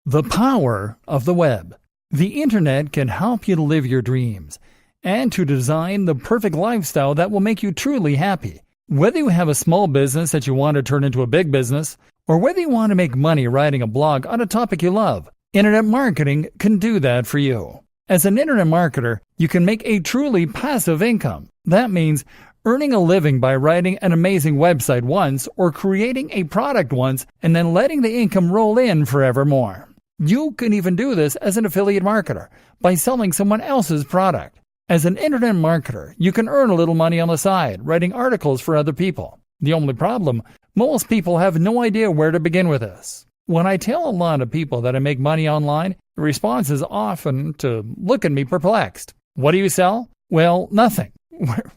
The power of the web. The internet can help you to live your dreams and to design the perfect lifestyle that will make you truly happy. Whether you have a small business that you want to turn into a big business, or whether you want to make money writing a blog on a topic you love, internet marketing can do that for you. As an internet marketer, you can make a truly passive income. That means earning a living by writing an amazing website once or creating a product once and then letting the income roll in forevermore. You can even do this as an affiliate marketer by selling someone else's product. As an internet marketer, you can earn a little money on the side, writing articles for other people. The only problem, most people have no idea where to begin with this. When I tell a lot of people that I make money online, the response is often to look at me perplexed. What do you sell? Well, nothing.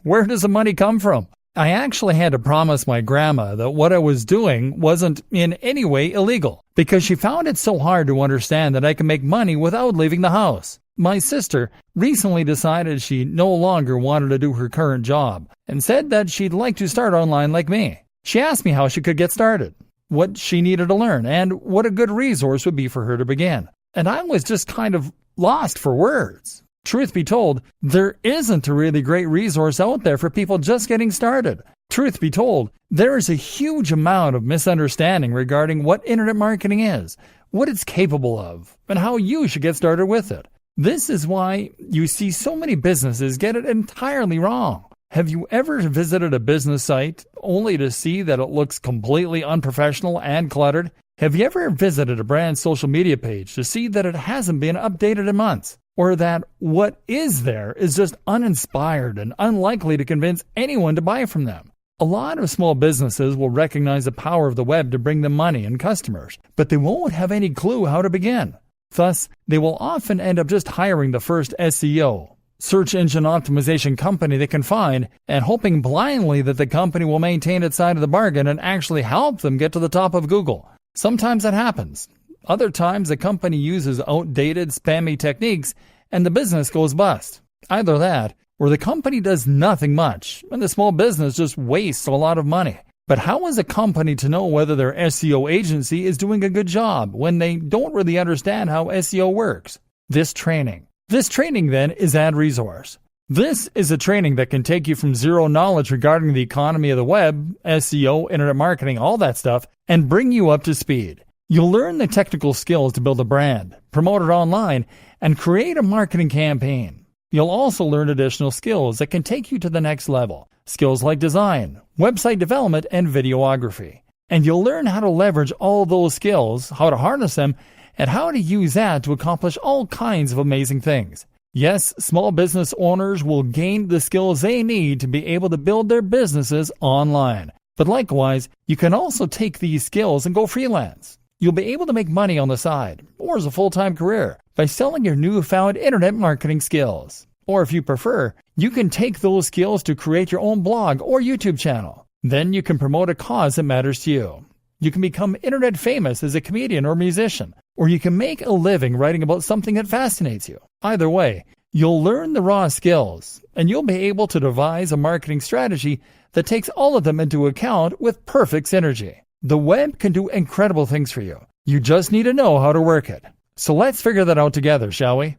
Where does the money come from? I actually had to promise my grandma that what I was doing wasn't in any way illegal, because she found it so hard to understand that I can make money without leaving the house. My sister recently decided she no longer wanted to do her current job and said that she'd like to start online like me. She asked me how she could get started, what she needed to learn, and what a good resource would be for her to begin. And I was just kind of lost for words. Truth be told, there isn't a really great resource out there for people just getting started. Truth be told, there is a huge amount of misunderstanding regarding what internet marketing is, what it's capable of, and how you should get started with it. This is why you see so many businesses get it entirely wrong. Have you ever visited a business site only to see that it looks completely unprofessional and cluttered? Have you ever visited a brand's social media page to see that it hasn't been updated in months? Or that what is there is just uninspired and unlikely to convince anyone to buy from them? A lot of small businesses will recognize the power of the web to bring them money and customers, but they won't have any clue how to begin. Thus, they will often end up just hiring the first SEO, search engine optimization company they can find, and hoping blindly that the company will maintain its side of the bargain and actually help them get to the top of Google. Sometimes that happens. Other times, the company uses outdated, spammy techniques, and the business goes bust. Either that, or the company does nothing much, and the small business just wastes a lot of money. But how is a company to know whether their SEO agency is doing a good job when they don't really understand how SEO works? This training then is AdResource. This is a training that can take you from zero knowledge regarding the economy of the web, SEO, internet marketing, all that stuff, and bring you up to speed. You'll learn the technical skills to build a brand, promote it online, and create a marketing campaign. You'll also learn additional skills that can take you to the next level. Skills like design, website development, and videography. And you'll learn how to leverage all those skills, how to harness them, and how to use that to accomplish all kinds of amazing things. Yes, small business owners will gain the skills they need to be able to build their businesses online. But likewise, you can also take these skills and go freelance. You'll be able to make money on the side, or as a full-time career, by selling your newfound internet marketing skills. Or if you prefer, you can take those skills to create your own blog or YouTube channel. Then you can promote a cause that matters to you. You can become internet famous as a comedian or musician, or you can make a living writing about something that fascinates you. Either way, you'll learn the raw skills, and you'll be able to devise a marketing strategy that takes all of them into account with perfect synergy. The web can do incredible things for you. You just need to know how to work it. So let's figure that out together, shall we?